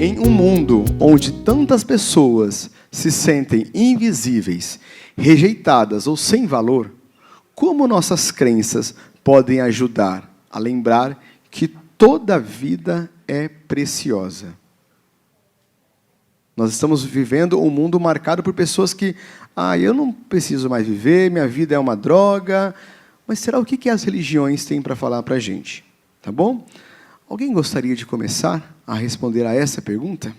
Em um mundo onde tantas pessoas se sentem invisíveis, rejeitadas ou sem valor, como nossas crenças podem ajudar a lembrar que toda vida é preciosa? Nós estamos vivendo um mundo marcado por pessoas que, eu não preciso mais viver, minha vida é uma droga. Mas será o que as religiões têm para falar para a gente? Tá bom? Alguém gostaria de começar a responder a essa pergunta?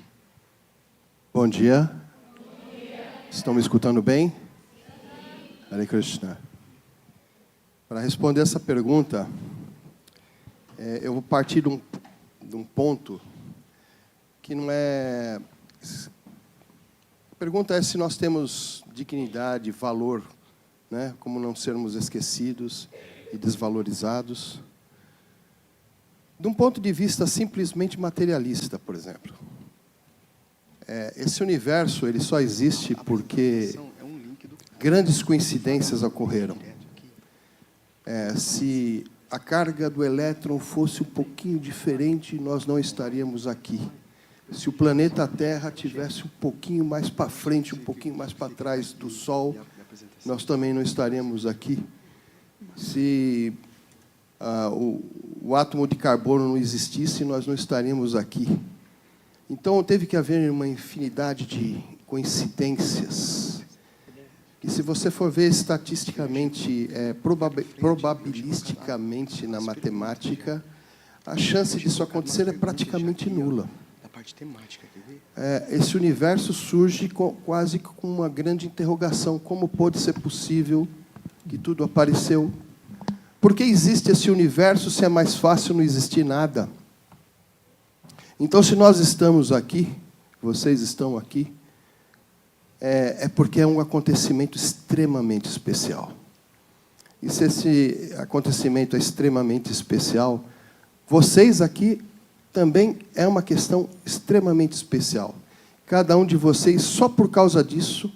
Bom dia. Estão me escutando bem? Hare Krishna. Para responder essa pergunta, eu vou partir de um ponto que não é... A pergunta é se nós temos dignidade, valor, né? Como não sermos esquecidos e desvalorizados. De um ponto de vista simplesmente materialista, por exemplo. Esse universo ele só existe porque grandes coincidências ocorreram. Se a carga do elétron fosse um pouquinho diferente, nós não estaríamos aqui. Se o planeta Terra tivesse um pouquinho mais para frente, um pouquinho mais para trás do Sol, nós também não estaríamos aqui. Se o átomo de carbono não existisse, nós não estaríamos aqui. Então, teve que haver uma infinidade de coincidências. E se você for ver estatisticamente, probabilisticamente na matemática, a chance disso acontecer é praticamente nula. Esse universo surge quase com uma grande interrogação. Como pode ser possível que tudo apareceu? Por que existe esse universo se é mais fácil não existir nada? Então, se nós estamos aqui, vocês estão aqui, é porque é um acontecimento extremamente especial. E se esse acontecimento é extremamente especial, vocês aqui também é uma questão extremamente especial. Cada um de vocês, só por causa disso,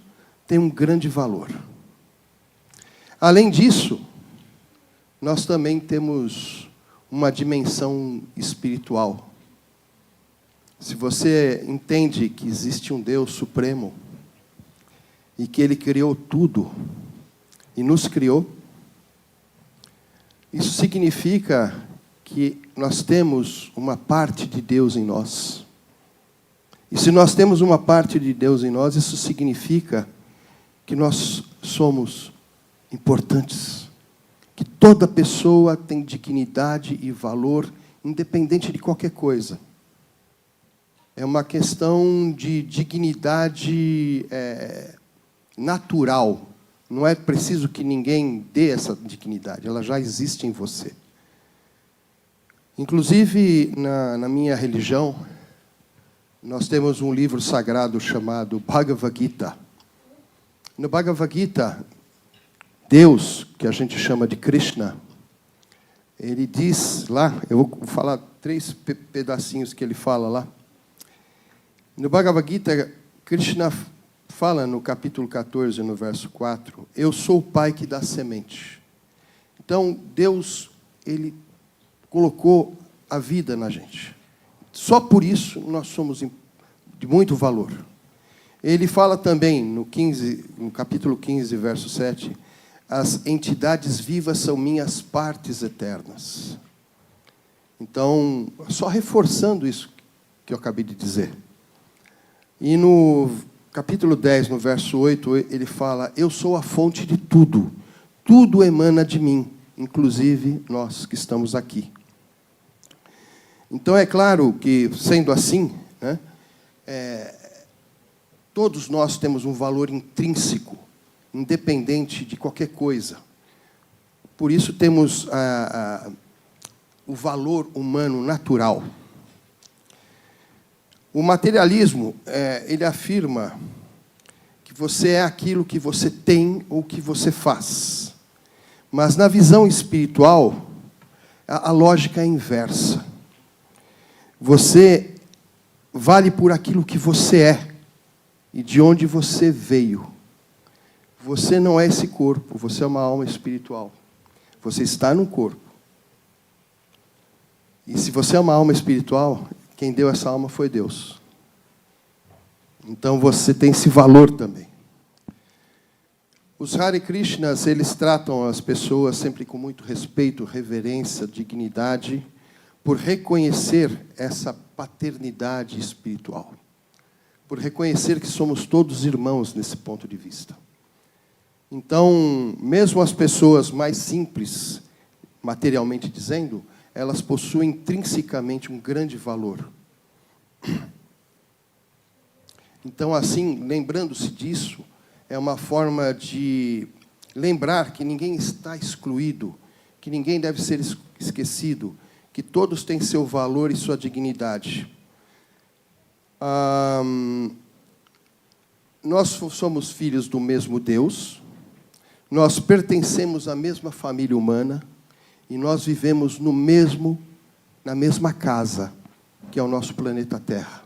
tem um grande valor. Além disso, nós também temos uma dimensão espiritual. Se você entende que existe um Deus supremo e que Ele criou tudo e nos criou, isso significa que nós temos uma parte de Deus em nós. E se nós temos uma parte de Deus em nós, isso significa que nós somos importantes. Que toda pessoa tem dignidade e valor, independente de qualquer coisa. É uma questão de dignidade natural. Não é preciso que ninguém dê essa dignidade, ela já existe em você. Inclusive, na minha religião, nós temos um livro sagrado chamado Bhagavad Gita. No Bhagavad Gita, Deus, que a gente chama de Krishna, ele diz lá, eu vou falar 3 pedacinhos que ele fala lá. No Bhagavad Gita, Krishna fala no capítulo 14, no verso 4, eu sou o Pai que dá semente. Então, Deus, Ele colocou a vida na gente. Só por isso nós somos de muito valor. Ele fala também, no capítulo 15, verso 7, as entidades vivas são minhas partes eternas. Então, só reforçando isso que eu acabei de dizer. E no capítulo 10, no verso 8, ele fala, eu sou a fonte de tudo. Tudo emana de mim, inclusive nós que estamos aqui. Então, é claro que, sendo assim, né, todos nós temos um valor intrínseco, independente de qualquer coisa. Por isso, temos o valor humano natural. O materialismo, ele afirma que você é aquilo que você tem ou que você faz. Mas, na visão espiritual, a lógica é inversa. Você vale por aquilo que você é e de onde você veio. Você não é esse corpo, você é uma alma espiritual. Você está no corpo. E se você é uma alma espiritual, quem deu essa alma foi Deus. Então você tem esse valor também. Os Hare Krishnas, eles tratam as pessoas sempre com muito respeito, reverência, dignidade, por reconhecer essa paternidade espiritual. Por reconhecer que somos todos irmãos nesse ponto de vista. Então, mesmo as pessoas mais simples, materialmente dizendo, elas possuem intrinsecamente um grande valor. Então, assim, lembrando-se disso, é uma forma de lembrar que ninguém está excluído, que ninguém deve ser esquecido, que todos têm seu valor e sua dignidade. Nós somos filhos do mesmo Deus, nós pertencemos à mesma família humana e nós vivemos na mesma casa, que é o nosso planeta Terra.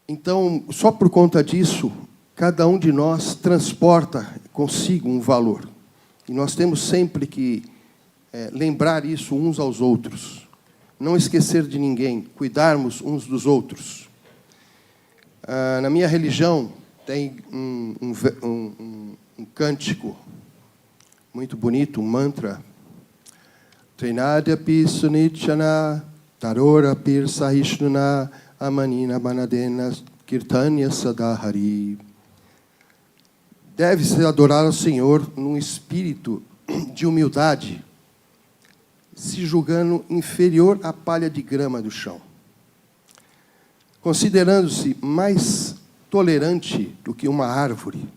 Então, só por conta disso, cada um de nós transporta consigo um valor. E nós temos sempre que lembrar isso uns aos outros. Não esquecer de ninguém, cuidarmos uns dos outros. Na minha religião, tem um cântico muito bonito, um mantra. Trinadyapi sunichana, tarora pir sahishnuna, amanina banadena, kirtanya sadahari. Deve-se adorar ao Senhor num espírito de humildade, se julgando inferior à palha de grama do chão, considerando-se mais tolerante do que uma árvore,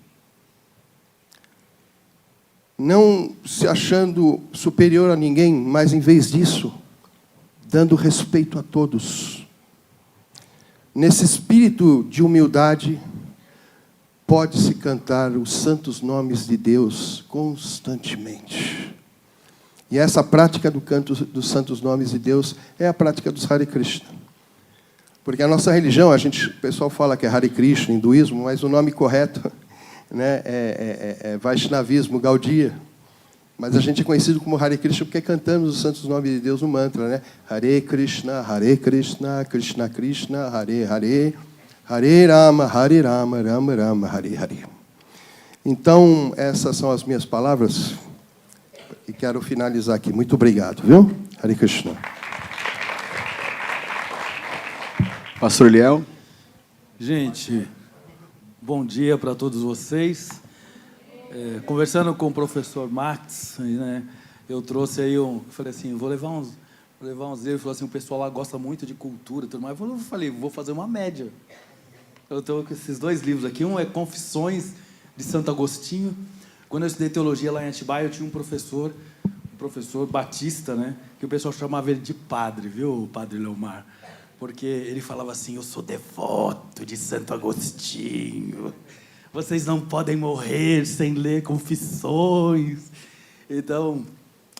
não se achando superior a ninguém, mas, em vez disso, dando respeito a todos. Nesse espírito de humildade, pode-se cantar os santos nomes de Deus constantemente. E essa prática do canto dos santos nomes de Deus é a prática dos Hare Krishna. Porque a nossa religião, o pessoal fala que é Hare Krishna, hinduísmo, mas o nome correto, né, é Vaishnavismo, Gaudiya. Mas a gente é conhecido como Hare Krishna porque cantamos os santos nomes de Deus no mantra, né? Hare Krishna, Krishna Krishna, Hare Hare, Hare Rama, Rama Rama, Hare Hare. Então, essas são as minhas palavras. E quero finalizar aqui. Muito obrigado, viu? Hare Krishna. Pastor Eliel. Gente, bom dia para todos vocês. Conversando com o professor Max, né, eu trouxe aí falei assim, vou levar uns livros. Ele falou assim, o pessoal lá gosta muito de cultura, tudo mais. Eu falei, vou fazer uma média. Eu estou com esses dois livros aqui. Um é Confissões de Santo Agostinho. Quando eu estudei teologia lá em Atibaia, eu tinha um professor batista, né, que o pessoal chamava ele de padre, viu, o padre Leomar? Porque ele falava assim, eu sou devoto de Santo Agostinho. Vocês não podem morrer sem ler Confissões. Então,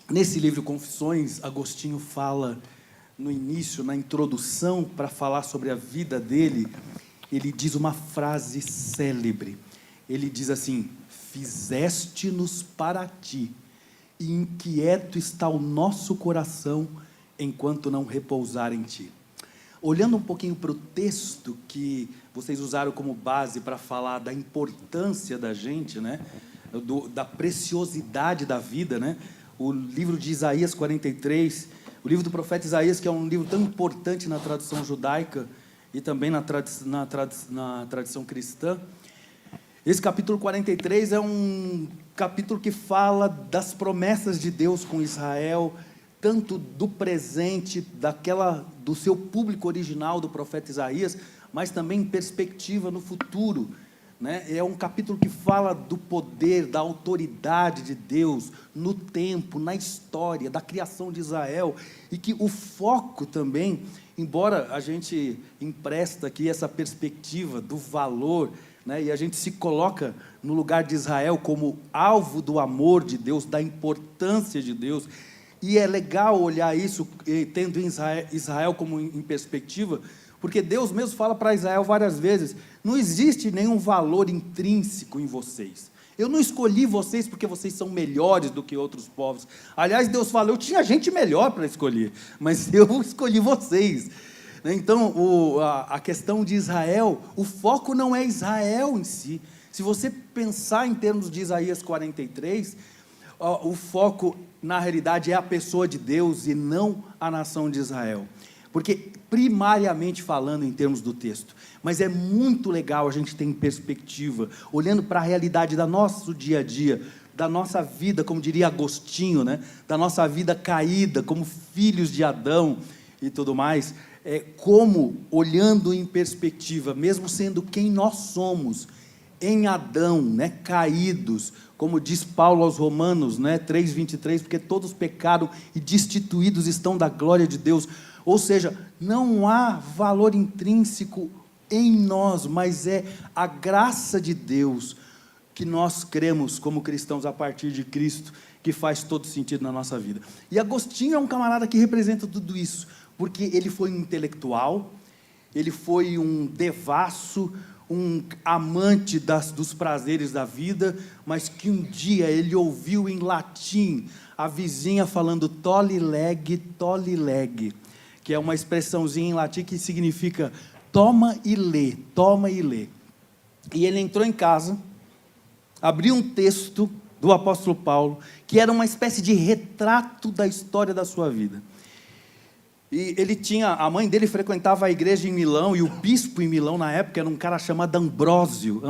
nesse livro Confissões, Agostinho fala no início, na introdução, para falar sobre a vida dele, ele diz uma frase célebre. Ele diz assim, fizeste-nos para ti, e inquieto está o nosso coração, enquanto não repousar em ti. Olhando um pouquinho para o texto que vocês usaram como base para falar da importância da gente, né? Da preciosidade da vida, né? O livro de Isaías 43, o livro do profeta Isaías, que é um livro tão importante na tradição judaica e também na tradição cristã. Esse capítulo 43 é um capítulo que fala das promessas de Deus com Israel, tanto do presente, do seu público original do profeta Isaías, mas também em perspectiva no futuro, né? É um capítulo que fala do poder, da autoridade de Deus no tempo, na história, da criação de Israel, e que o foco também, embora a gente empresta aqui essa perspectiva do valor, né, e a gente se coloca no lugar de Israel como alvo do amor de Deus, da importância de Deus, e é legal olhar isso, tendo Israel como em perspectiva, porque Deus mesmo fala para Israel várias vezes, não existe nenhum valor intrínseco em vocês. Eu não escolhi vocês porque vocês são melhores do que outros povos. Aliás, Deus fala, eu tinha gente melhor para escolher, mas eu escolhi vocês. Então, a questão de Israel, o foco não é Israel em si. Se você pensar em termos de Isaías 43, o foco, na realidade, é a pessoa de Deus e não a nação de Israel. Porque, primariamente falando em termos do texto, mas é muito legal a gente ter em perspectiva, olhando para a realidade do nosso dia a dia, da nossa vida, como diria Agostinho, né? Da nossa vida caída, como filhos de Adão e tudo mais, como, olhando em perspectiva, mesmo sendo quem nós somos, em Adão, né? Caídos, como diz Paulo aos Romanos, né? 3:23, porque todos pecaram e destituídos estão da glória de Deus. Ou seja, não há valor intrínseco em nós, mas é a graça de Deus que nós cremos como cristãos a partir de Cristo, que faz todo sentido na nossa vida. E Agostinho é um camarada que representa tudo isso, porque ele foi um intelectual, ele foi um devasso, um amante dos prazeres da vida, mas que um dia ele ouviu em latim a vizinha falando tolle leg, que é uma expressãozinha em latim que significa toma e lê, toma e lê. E ele entrou em casa, abriu um texto do apóstolo Paulo, que era uma espécie de retrato da história da sua vida. E ele tinha, a mãe dele frequentava a igreja em Milão, e o bispo em Milão, na época, era um cara chamado Ambrósio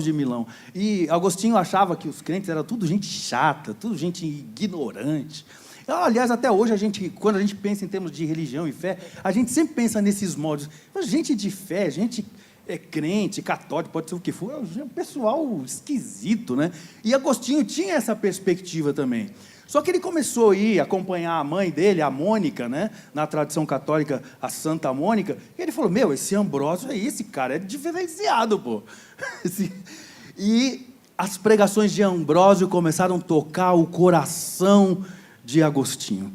de Milão. E Agostinho achava que os crentes eram tudo gente chata, tudo gente ignorante. Aliás, até hoje, quando a gente pensa em termos de religião e fé, a gente sempre pensa nesses modos. Gente de fé, gente crente, católico, pode ser o que for, é um pessoal esquisito, né? E Agostinho tinha essa perspectiva também. Só que ele começou a ir acompanhar a mãe dele, a Mônica, né? Na tradição católica, a Santa Mônica, e ele falou, esse Ambrósio aí, esse cara é diferenciado, pô. E as pregações de Ambrósio começaram a tocar o coração de Agostinho.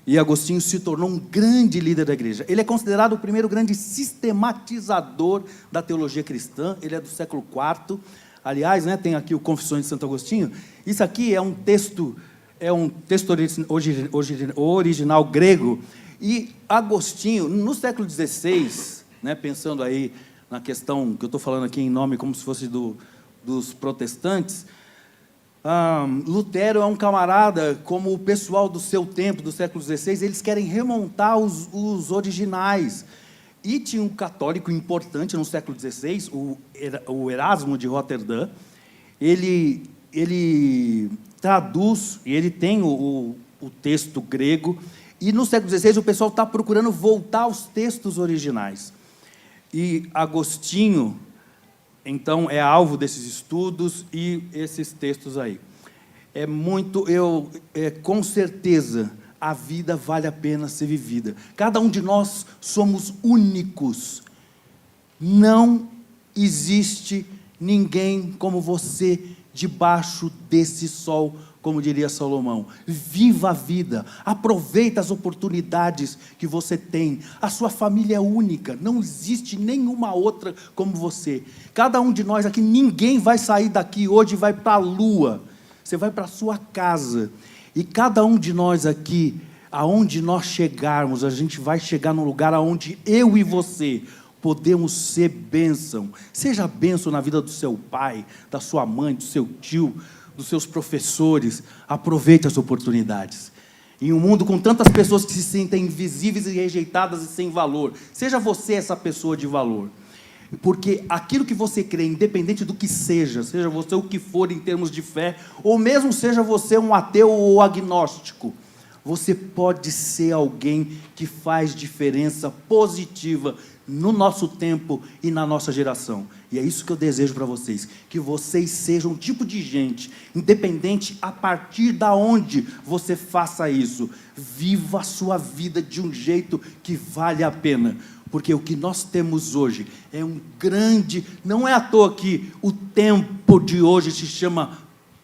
E Agostinho se tornou um grande líder da igreja. Ele é considerado o primeiro grande sistematizador da teologia cristã, ele é do século IV. Aliás, né, tem aqui o Confissões de Santo Agostinho. Isso aqui é um texto original grego. E Agostinho, no século XVI, né, pensando aí na questão que eu estou falando aqui em nome como se fosse dos protestantes, Lutero é um camarada, como o pessoal do seu tempo, do século XVI, eles querem remontar os originais. E tinha um católico importante no século XVI, o Erasmo de Roterdã. Ele traduz, e ele tem o texto grego, e no século XVI o pessoal está procurando voltar aos textos originais. E Agostinho, então, é alvo desses estudos e esses textos aí. Com certeza, a vida vale a pena ser vivida. Cada um de nós somos únicos. Não existe ninguém como você debaixo desse sol, como diria Salomão. Viva a vida, aproveita as oportunidades que você tem. A sua família é única, não existe nenhuma outra como você. Cada um de nós aqui, ninguém vai sair daqui hoje e vai para a lua. Você vai para a sua casa. E cada um de nós aqui, aonde nós chegarmos, a gente vai chegar num lugar aonde eu e você podemos ser bênção. Seja bênção na vida do seu pai, da sua mãe, do seu tio, dos seus professores. Aproveite as oportunidades. Em um mundo com tantas pessoas que se sentem invisíveis e rejeitadas e sem valor, seja você essa pessoa de valor. Porque aquilo que você crê, independente do que seja você o que for em termos de fé, ou mesmo seja você um ateu ou agnóstico, você pode ser alguém que faz diferença positiva no nosso tempo e na nossa geração. E é isso que eu desejo para vocês, que vocês sejam um tipo de gente, independente a partir da onde você faça isso, viva a sua vida de um jeito que vale a pena, porque o que nós temos hoje é não é à toa que o tempo de hoje se chama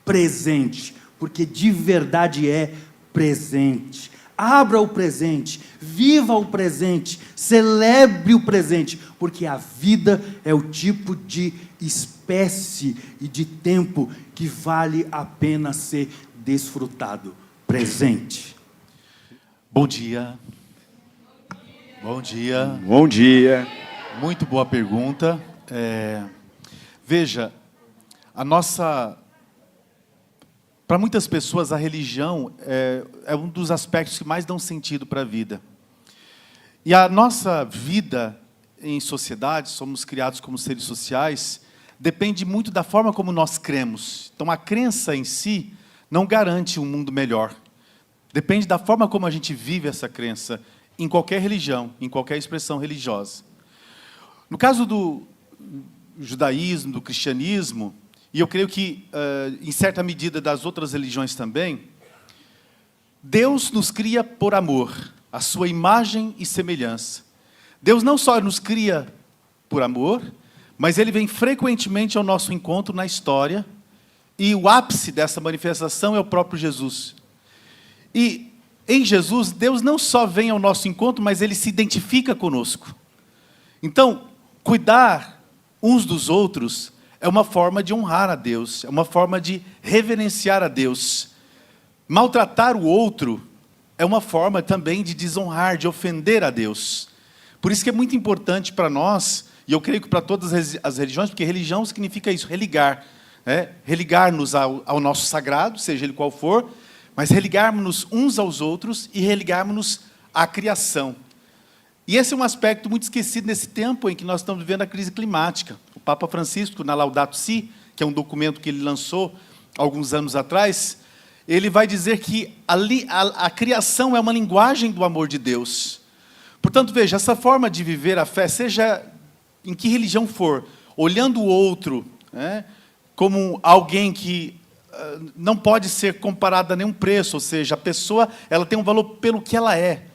presente, porque de verdade é presente. Abra o presente, viva o presente, celebre o presente, porque a vida é o tipo de espécie e de tempo que vale a pena ser desfrutado. Presente. Bom dia. Bom dia. Bom dia. Muito boa pergunta. Veja, para muitas pessoas, a religião é um dos aspectos que mais dão sentido para a vida. E a nossa vida em sociedade, somos criados como seres sociais, depende muito da forma como nós cremos. Então, a crença em si não garante um mundo melhor. Depende da forma como a gente vive essa crença, em qualquer religião, em qualquer expressão religiosa. No caso do judaísmo, do cristianismo, e eu creio que, em certa medida, das outras religiões também, Deus nos cria por amor, a sua imagem e semelhança. Deus não só nos cria por amor, mas Ele vem frequentemente ao nosso encontro na história, e o ápice dessa manifestação é o próprio Jesus. E em Jesus, Deus não só vem ao nosso encontro, mas Ele se identifica conosco. Então, cuidar uns dos outros é uma forma de honrar a Deus, é uma forma de reverenciar a Deus. Maltratar o outro é uma forma também de desonrar, de ofender a Deus. Por isso que é muito importante para nós, e eu creio que para todas as religiões, porque religião significa isso, religar. Religar-nos ao nosso sagrado, seja ele qual for, mas religarmos-nos uns aos outros e religarmos-nos à criação. E esse é um aspecto muito esquecido nesse tempo em que nós estamos vivendo a crise climática. O Papa Francisco, na Laudato Si, que é um documento que ele lançou alguns anos atrás, ele vai dizer que a criação é uma linguagem do amor de Deus. Portanto, veja, essa forma de viver a fé, seja em que religião for, olhando o outro como alguém que não pode ser comparado a nenhum preço, ou seja, a pessoa ela tem um valor pelo que ela é.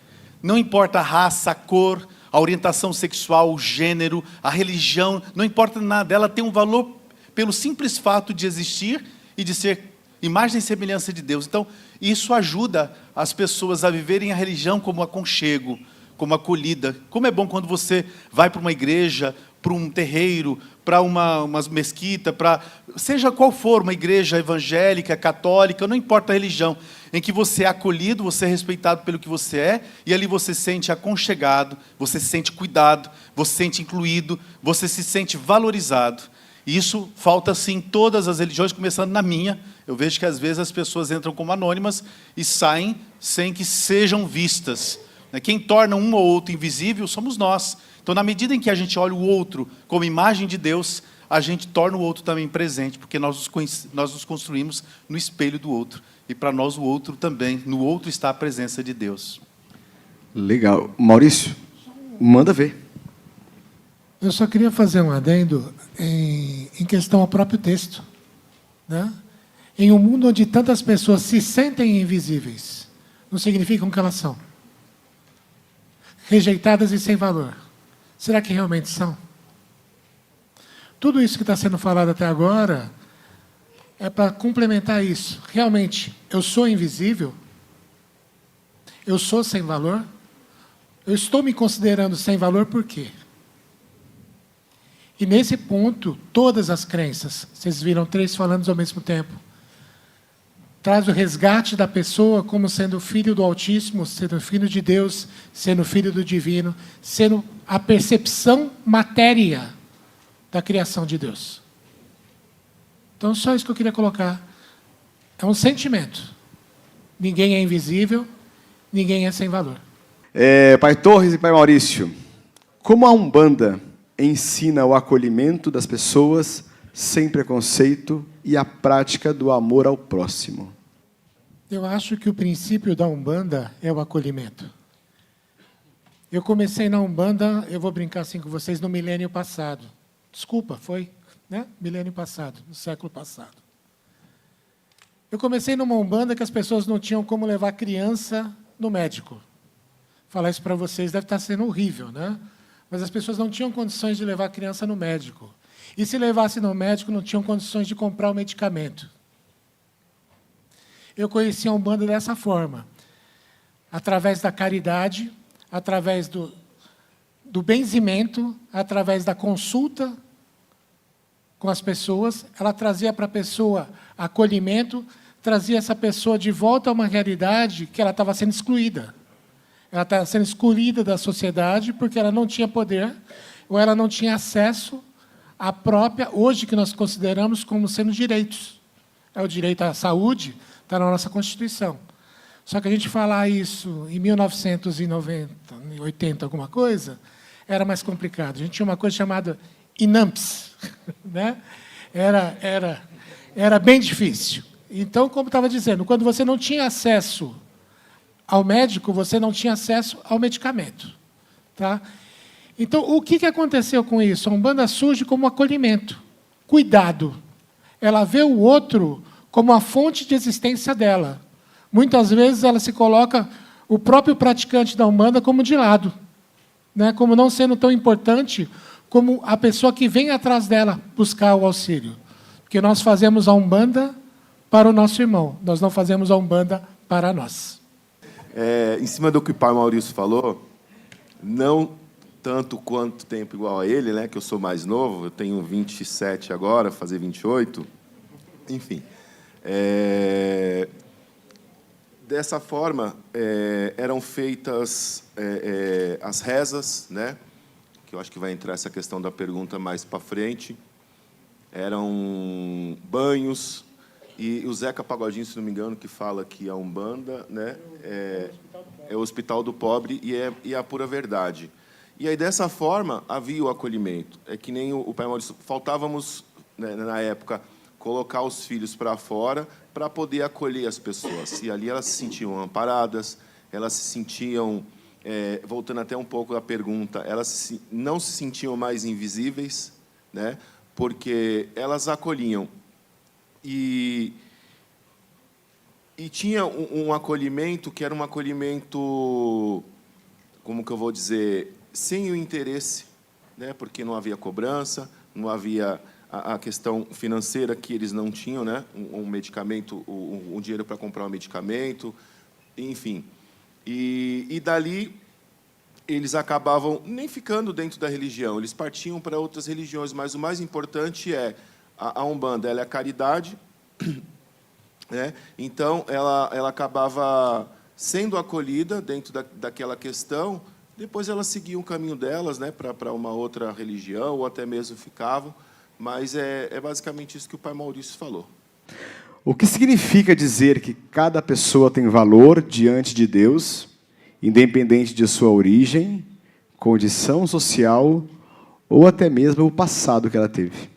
Não importa a raça, a cor, a orientação sexual, o gênero, a religião, não importa nada, ela tem um valor pelo simples fato de existir e de ser imagem e semelhança de Deus. Então, isso ajuda as pessoas a viverem a religião como aconchego, como acolhida. Como é bom quando você vai para uma igreja, para um terreiro, para uma mesquita, seja qual for, uma igreja evangélica, católica, não importa a religião, em que você é acolhido, você é respeitado pelo que você é, e ali você se sente aconchegado, você se sente cuidado, você se sente incluído, você se sente valorizado. E isso falta sim em todas as religiões, começando na minha. Eu vejo que às vezes as pessoas entram como anônimas e saem sem que sejam vistas. Quem torna um ou outro invisível somos nós. Então, na medida em que a gente olha o outro como imagem de Deus, a gente torna o outro também presente, porque nós nos construímos no espelho do outro. E para nós o outro também, no outro está a presença de Deus. Legal. Maurício, manda ver. Eu só queria fazer um adendo em questão ao próprio texto. Em um mundo onde tantas pessoas se sentem invisíveis, não significam que elas são. Rejeitadas e sem valor. Será que realmente são? Tudo isso que está sendo falado até agora é para complementar isso. Realmente, eu sou invisível? Eu sou sem valor? Eu estou me considerando sem valor por quê? E nesse ponto, todas as crenças, vocês viram 3 falando ao mesmo tempo, traz o resgate da pessoa como sendo filho do Altíssimo, sendo filho de Deus, sendo filho do Divino, sendo a percepção matéria da criação de Deus. Então, só isso que eu queria colocar. É um sentimento. Ninguém é invisível, ninguém é sem valor. Pai Torres e Pai Maurício, como a Umbanda ensina o acolhimento das pessoas sem preconceito e a prática do amor ao próximo? Eu acho que o princípio da Umbanda é o acolhimento. Eu comecei na Umbanda, eu vou brincar assim com vocês, no milênio passado. Desculpa, foi, milênio passado, no século passado. Eu comecei numa Umbanda que as pessoas não tinham como levar criança no médico. Falar isso para vocês deve estar sendo horrível, Mas as pessoas não tinham condições de levar a criança no médico. E se levasse no médico, não tinham condições de comprar o medicamento. Eu conheci a Umbanda dessa forma. Através da caridade, através do benzimento, através da consulta com as pessoas, ela trazia para a pessoa acolhimento, trazia essa pessoa de volta a uma realidade que ela estava sendo excluída. Ela está sendo excluída da sociedade porque ela não tinha poder ou ela não tinha acesso à própria, hoje que nós consideramos como sendo direitos. É o direito à saúde, está na nossa Constituição. Só que a gente falar isso em 1990, 80, alguma coisa, era mais complicado. A gente tinha uma coisa chamada INAMPS, né? Era bem difícil. Então, como estava dizendo, quando você não tinha acesso ao médico, você não tinha acesso ao medicamento. Tá? Então, o que aconteceu com isso? A Umbanda surge como acolhimento, cuidado. Ela vê o outro como a fonte de existência dela. Muitas vezes ela se coloca o próprio praticante da Umbanda como de lado, né? Como não sendo tão importante como a pessoa que vem atrás dela buscar o auxílio. Porque nós fazemos a Umbanda para o nosso irmão, nós não fazemos a Umbanda para nós. Em cima do que o pai Maurício falou, não tanto quanto tempo igual a ele, né, que eu sou mais novo, eu tenho 27 agora, fazer 28, enfim. Dessa forma, eram feitas as rezas, né, que eu acho que vai entrar essa questão da pergunta mais para frente, eram banhos. E o Zeca Pagodinho, se não me engano, que fala que a Umbanda, né, é o hospital do pobre e é a pura verdade. E aí, dessa forma, havia o acolhimento. É que nem o pai Maurício, faltávamos, né, na época, colocar os filhos para fora para poder acolher as pessoas. E ali elas se sentiam amparadas, elas se sentiam, voltando até um pouco à pergunta, elas não se sentiam mais invisíveis, né, porque elas acolhiam. E tinha um acolhimento que era um acolhimento, como que eu vou dizer, sem o interesse, né? Porque não havia cobrança, não havia a questão financeira que eles não tinham, né? Um medicamento, um dinheiro para comprar um medicamento, enfim. E dali eles acabavam nem ficando dentro da religião, eles partiam para outras religiões, mas o mais importante é a Umbanda, ela é a caridade, né? Então, ela acabava sendo acolhida dentro daquela questão, depois elas seguiam o caminho delas, né, para uma outra religião, ou até mesmo ficavam, mas é basicamente isso que o pai Maurício falou. O que significa dizer que cada pessoa tem valor diante de Deus, independente de sua origem, condição social ou até mesmo o passado que ela teve?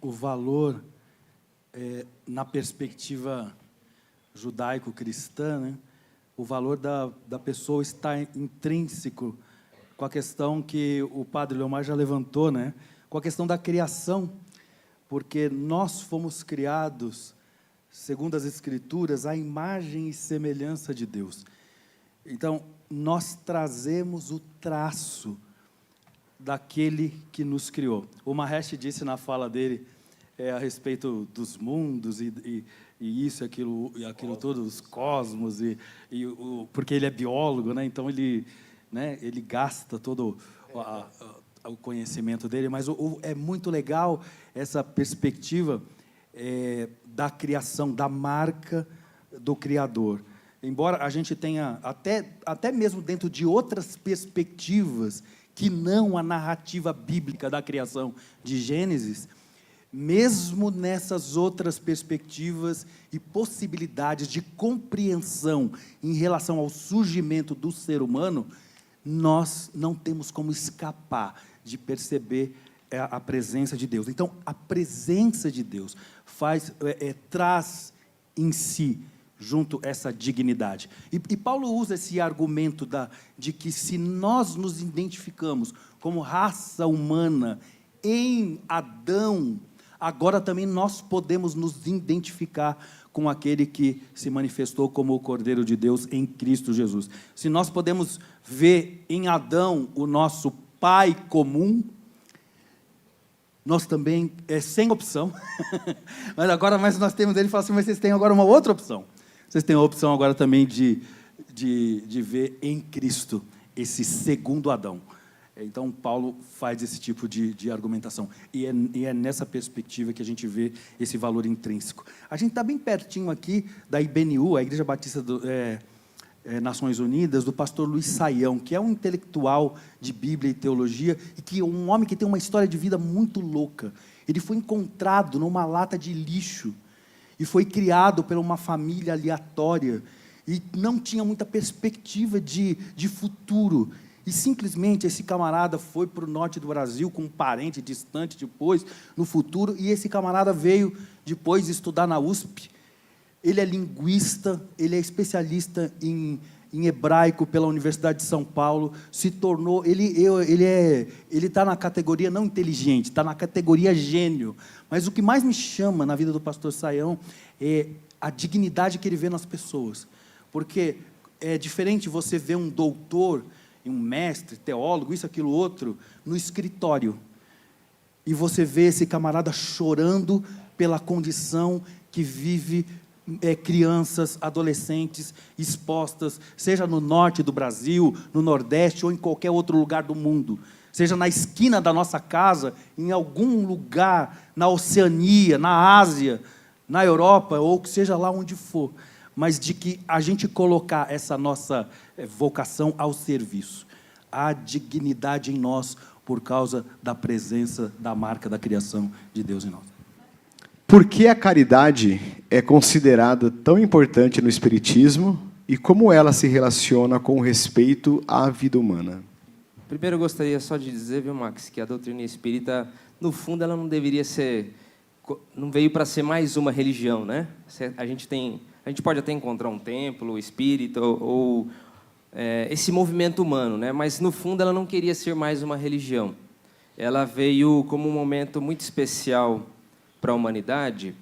O valor, na perspectiva judaico-cristã, né, o valor da pessoa está intrínseco com a questão que o padre Leomar já levantou, né, com a questão da criação, porque nós fomos criados, segundo as Escrituras, à imagem e semelhança de Deus. Então, nós trazemos o traço daquele que nos criou. O Mahesh disse na fala dele a respeito dos mundos e isso, aquilo tudo, os cosmos, porque ele é biólogo, né? Então ele gasta todo o conhecimento dele, mas é muito legal essa perspectiva da criação, da marca do Criador. Embora a gente tenha, até mesmo dentro de outras perspectivas, que não a narrativa bíblica da criação de Gênesis, mesmo nessas outras perspectivas e possibilidades de compreensão em relação ao surgimento do ser humano, nós não temos como escapar de perceber a presença de Deus. Então, a presença de Deus traz em si junto essa dignidade. E Paulo usa esse argumento de que se nós nos identificamos como raça humana em Adão, agora também nós podemos nos identificar com aquele que se manifestou como o Cordeiro de Deus em Cristo Jesus. Se nós podemos ver em Adão o nosso pai comum, nós também, sem opção, mas nós temos, ele fala assim, mas vocês têm agora uma outra opção. Vocês têm a opção agora também de ver em Cristo esse segundo Adão. Então, Paulo faz esse tipo de argumentação. E é nessa perspectiva que a gente vê esse valor intrínseco. A gente está bem pertinho aqui da IBNU, a Igreja Batista Nações Unidas, do pastor Luiz Saião, que é um intelectual de Bíblia e teologia, e que é um homem que tem uma história de vida muito louca. Ele foi encontrado numa lata de lixo, e foi criado por uma família aleatória, e não tinha muita perspectiva de futuro. E simplesmente esse camarada foi para o norte do Brasil com um parente distante depois, no futuro, e esse camarada veio depois estudar na USP. Ele é linguista, ele é especialista em hebraico pela Universidade de São Paulo, se tornou, ele está na categoria não inteligente, está na categoria gênio. Mas o que mais me chama na vida do pastor Saião é a dignidade que ele vê nas pessoas. Porque é diferente você ver um doutor, um mestre, teólogo, isso, aquilo, outro, no escritório. E você vê esse camarada chorando pela condição que vive crianças, adolescentes expostas, seja no norte do Brasil, no Nordeste ou em qualquer outro lugar do mundo. Seja na esquina da nossa casa, em algum lugar, na Oceania, na Ásia, na Europa, ou que seja lá onde for. Mas de que a gente colocar essa nossa vocação ao serviço. Há dignidade em nós por causa da presença da marca da criação de Deus em nós. Por que a caridade é considerada tão importante no Espiritismo e como ela se relaciona com o respeito à vida humana? Primeiro, eu gostaria só de dizer, viu, Max, que a doutrina espírita, no fundo, ela não deveria ser... Não veio para ser mais uma religião, né? A gente pode até encontrar um templo espírita ou esse movimento humano, né? Mas, no fundo, ela não queria ser mais uma religião. Ela veio como um momento muito especial para a humanidade.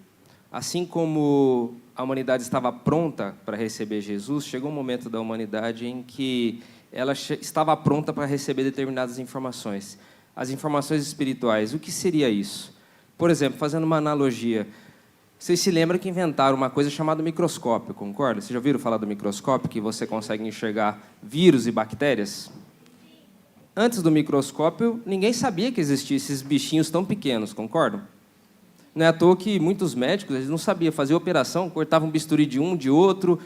Assim como a humanidade estava pronta para receber Jesus, chegou um momento da humanidade em que ela estava pronta para receber determinadas informações. As informações espirituais. O que seria isso? Por exemplo, fazendo uma analogia, vocês se lembram que inventaram uma coisa chamada microscópio, concorda? Vocês já ouviram falar do microscópio, que você consegue enxergar vírus e bactérias? Antes do microscópio, ninguém sabia que existiam esses bichinhos tão pequenos, concordam? Não é à toa que muitos médicos eles não sabiam fazer operação, cortavam um bisturi de um, de outro,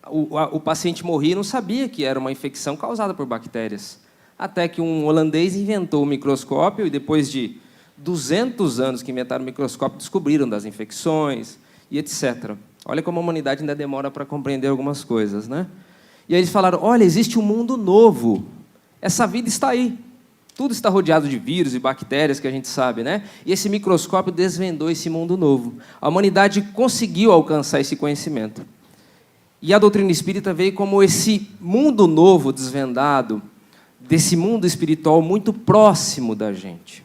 o paciente morria e não sabia que era uma infecção causada por bactérias. Até que um holandês inventou o microscópio e depois de 200 anos que inventaram o microscópio, descobriram das infecções e etc. Olha como a humanidade ainda demora para compreender algumas coisas, né? E aí eles falaram, olha, existe um mundo novo. Essa vida está aí. Tudo está rodeado de vírus e bactérias, que a gente sabe, né? E esse microscópio desvendou esse mundo novo. A humanidade conseguiu alcançar esse conhecimento. E a doutrina espírita veio como esse mundo novo desvendado, desse mundo espiritual muito próximo da gente.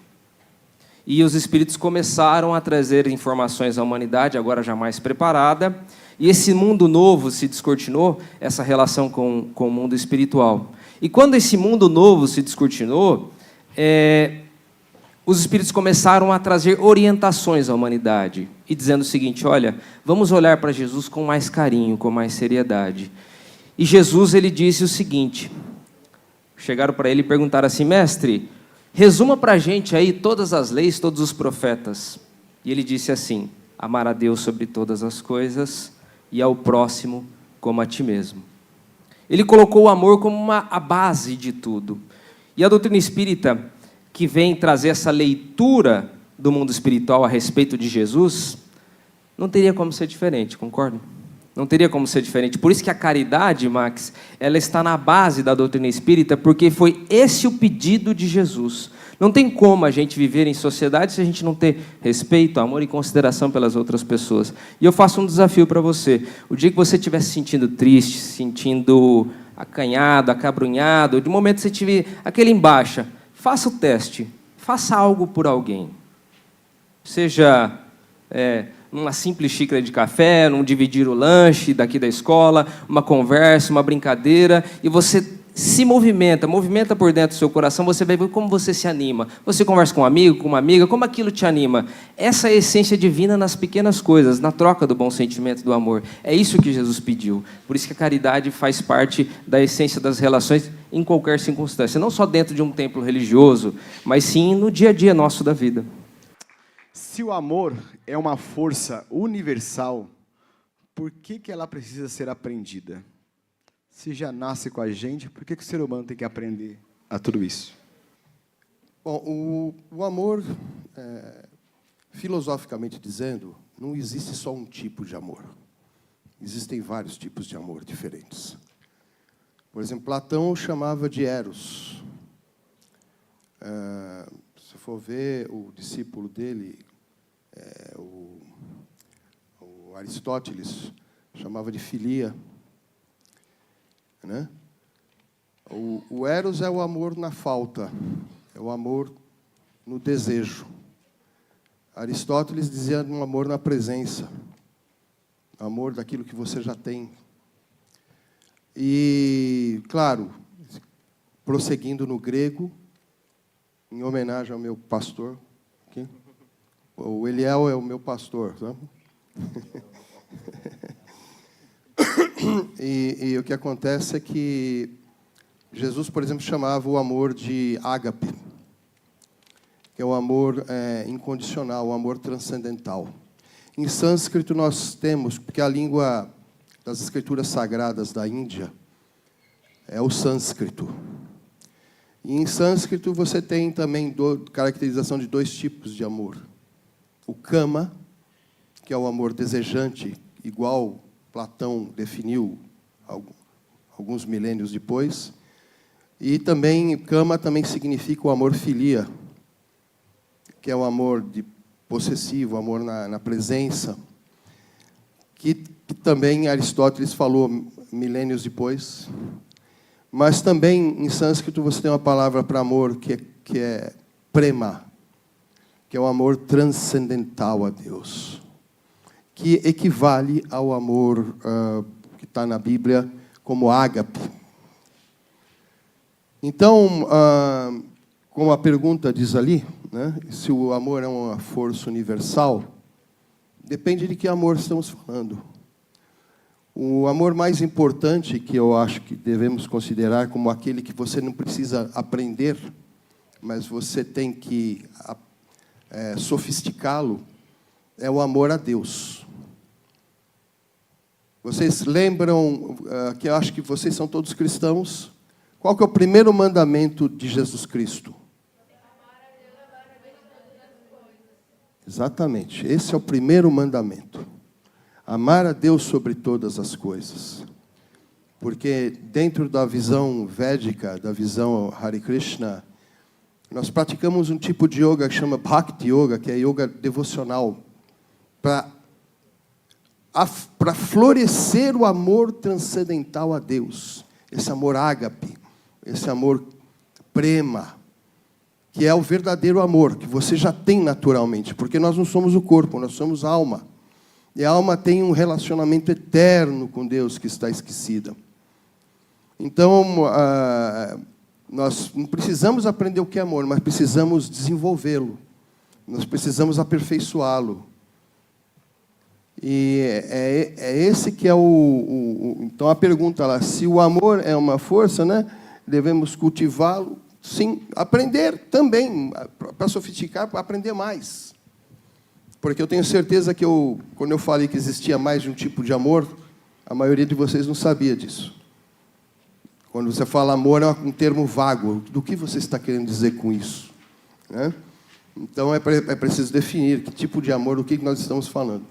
E os espíritos começaram a trazer informações à humanidade, agora já mais preparada, e esse mundo novo se descortinou, essa relação com o mundo espiritual. E quando esse mundo novo se descortinou, os espíritos começaram a trazer orientações à humanidade, e dizendo o seguinte, olha, vamos olhar para Jesus com mais carinho, com mais seriedade. E Jesus, ele disse o seguinte, chegaram para ele e perguntaram assim, mestre, resuma para a gente aí todas as leis, todos os profetas. E ele disse assim, amar a Deus sobre todas as coisas e ao próximo como a ti mesmo. Ele colocou o amor como a base de tudo. E a doutrina espírita, que vem trazer essa leitura do mundo espiritual a respeito de Jesus, não teria como ser diferente, concorda? Não teria como ser diferente. Por isso que a caridade, Max, ela está na base da doutrina espírita, porque foi esse o pedido de Jesus. Não tem como a gente viver em sociedade se a gente não ter respeito, amor e consideração pelas outras pessoas. E eu faço um desafio para você. O dia que você estiver se sentindo triste, se sentindo acanhado, acabrunhado, de momento você tiver aquele em baixa, faça o teste. Faça algo por alguém. Seja uma simples xícara de café, não dividir o lanche daqui da escola, uma conversa, uma brincadeira, e você se movimenta por dentro do seu coração, você vai ver como você se anima. Você conversa com um amigo, com uma amiga, como aquilo te anima. Essa é a essência divina nas pequenas coisas, na troca do bom sentimento do amor. É isso que Jesus pediu. Por isso que a caridade faz parte da essência das relações em qualquer circunstância. Não só dentro de um templo religioso, mas sim no dia a dia nosso da vida. Se o amor é uma força universal, por que ela precisa ser aprendida? Se já nasce com a gente, por que o ser humano tem que aprender a tudo isso? Bom, o amor, filosoficamente dizendo, não existe só um tipo de amor. Existem vários tipos de amor diferentes. Por exemplo, Platão chamava de eros. Se for ver o discípulo dele, o Aristóteles, chamava de filia. Né? O eros é o amor na falta, é o amor no desejo. Aristóteles dizia um amor na presença, amor daquilo que você já tem. E, claro, prosseguindo no grego, em homenagem ao meu pastor, aqui, o Eliel é o meu pastor. Tá? E o que acontece é que Jesus, por exemplo, chamava o amor de ágape, que é o amor incondicional, o amor transcendental. Em sânscrito nós temos, porque a língua das escrituras sagradas da Índia é o sânscrito. E em sânscrito você tem também caracterização de dois tipos de amor. O kama, que é o amor desejante, igual Platão definiu alguns milênios depois. E também, kama também significa o amor filia, que é o amor possessivo, o amor na presença, que também Aristóteles falou milênios depois. Mas também, em sânscrito, você tem uma palavra para amor que é prema, que é o amor transcendental a Deus, que equivale ao amor que está na Bíblia como ágape. Então, como a pergunta diz ali, né, se o amor é uma força universal, depende de que amor estamos falando. O amor mais importante, que eu acho que devemos considerar como aquele que você não precisa aprender, mas você tem que sofisticá-lo, é o amor a Deus. Vocês lembram, que eu acho que vocês são todos cristãos, qual que é o primeiro mandamento de Jesus Cristo? Exatamente, esse é o primeiro mandamento. Amar a Deus sobre todas as coisas. Porque dentro da visão védica, da visão Hare Krishna, nós praticamos um tipo de yoga que chama Bhakti Yoga, que é yoga devocional, para florescer o amor transcendental a Deus. Esse amor ágape, esse amor prema, que é o verdadeiro amor, que você já tem naturalmente, porque nós não somos o corpo, nós somos a alma. E a alma tem um relacionamento eterno com Deus que está esquecida. Então, nós não precisamos aprender o que é amor, mas precisamos desenvolvê-lo. Nós precisamos aperfeiçoá-lo. E é esse que é Então, a pergunta lá, se o amor é uma força, né, devemos cultivá-lo? Sim, aprender também, para sofisticar, para aprender mais. Porque eu tenho certeza que quando eu falei que existia mais de um tipo de amor, a maioria de vocês não sabia disso. Quando você fala amor, é um termo vago. Do que você está querendo dizer com isso? Né? Então, é preciso definir que tipo de amor, do que nós estamos falando.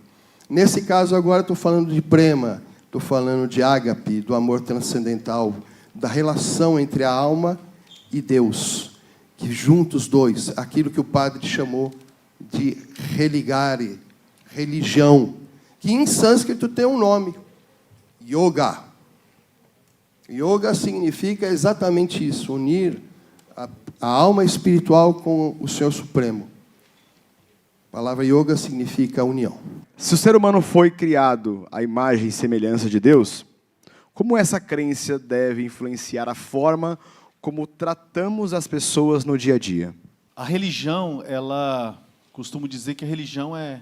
Nesse caso, agora, estou falando de prema, estou falando de ágape, do amor transcendental, da relação entre a alma e Deus, que juntos os dois, aquilo que o padre chamou de religare, religião, que em sânscrito tem um nome, yoga. Yoga significa exatamente isso, unir a alma espiritual com o Senhor Supremo. A palavra yoga significa união. Se o ser humano foi criado à imagem e semelhança de Deus, como essa crença deve influenciar a forma como tratamos as pessoas no dia a dia? A religião, costumo dizer que a religião é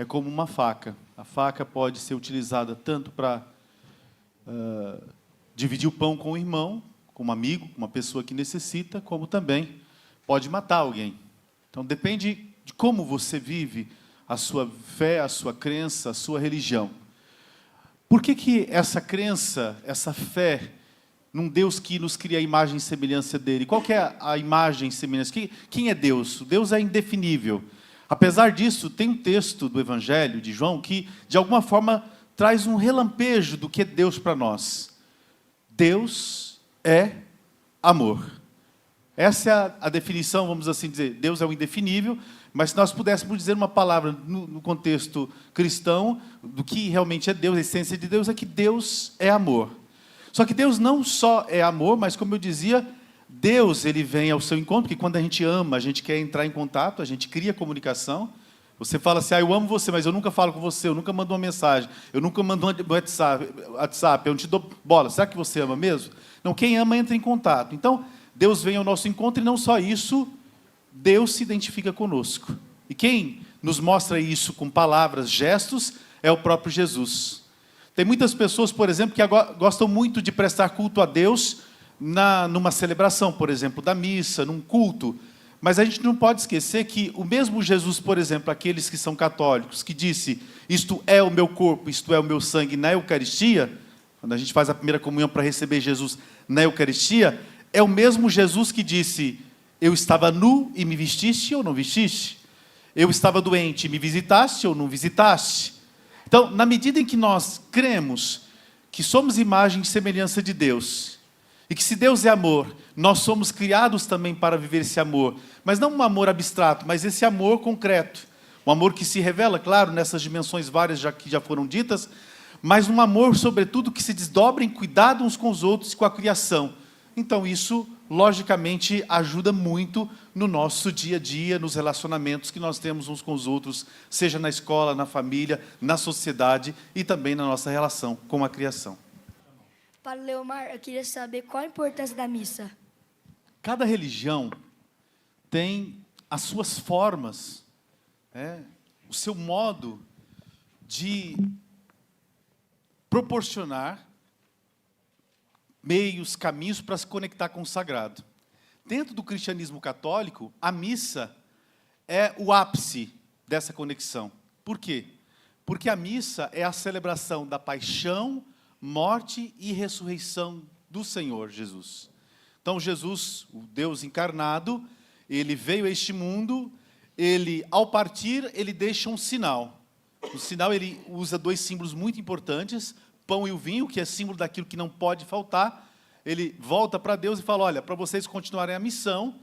como uma faca. A faca pode ser utilizada tanto para dividir o pão com o irmão, com um amigo, com uma pessoa que necessita, como também pode matar alguém. Então, depende de como você vive a sua fé, a sua crença, a sua religião. Por que essa crença, essa fé num Deus que nos cria a imagem e semelhança dele? Qual que é a imagem e semelhança? Quem é Deus? Deus é indefinível. Apesar disso, tem um texto do Evangelho de João que, de alguma forma, traz um relampejo do que é Deus para nós. Deus é amor. Essa é a definição, vamos assim dizer. Deus é o indefinível, mas se nós pudéssemos dizer uma palavra no contexto cristão, do que realmente é Deus, a essência de Deus, é que Deus é amor. Só que Deus não só é amor, mas, como eu dizia, Deus, ele vem ao seu encontro, porque quando a gente ama, a gente quer entrar em contato, a gente cria comunicação. Você fala assim, eu amo você, mas eu nunca falo com você, eu nunca mando uma mensagem, eu nunca mando um WhatsApp, eu não te dou bola. Será que você ama mesmo? Não, quem ama entra em contato. Então, Deus vem ao nosso encontro e não só isso, Deus se identifica conosco. E quem nos mostra isso com palavras, gestos, é o próprio Jesus. Tem muitas pessoas, por exemplo, que gostam muito de prestar culto a Deus numa celebração, por exemplo, da missa, num culto. Mas a gente não pode esquecer que o mesmo Jesus, por exemplo, aqueles que são católicos, que disse, isto é o meu corpo, isto é o meu sangue na Eucaristia, quando a gente faz a primeira comunhão para receber Jesus na Eucaristia, é o mesmo Jesus que disse, eu estava nu e me vestiste ou não vestiste? Eu estava doente e me visitaste ou não visitaste? Então, na medida em que nós cremos que somos imagem e semelhança de Deus, e que se Deus é amor, nós somos criados também para viver esse amor, mas não um amor abstrato, mas esse amor concreto, um amor que se revela, claro, nessas dimensões várias que já foram ditas, mas um amor, sobretudo, que se desdobra em cuidado uns com os outros e com a criação. Então, isso, logicamente, ajuda muito no nosso dia a dia, nos relacionamentos que nós temos uns com os outros, seja na escola, na família, na sociedade e também na nossa relação com a criação. Para Leomar, eu queria saber qual a importância da missa. Cada religião tem as suas formas, o seu modo de proporcionar meios, caminhos para se conectar com o sagrado. Dentro do cristianismo católico, a missa é o ápice dessa conexão. Por quê? Porque a missa é a celebração da paixão, morte e ressurreição do Senhor Jesus. Então, Jesus, o Deus encarnado, ele veio a este mundo, ele, ao partir, ele deixa um sinal. No sinal, ele usa dois símbolos muito importantes, pão e o vinho, que é símbolo daquilo que não pode faltar. Ele volta para Deus e fala, olha, para vocês continuarem a missão,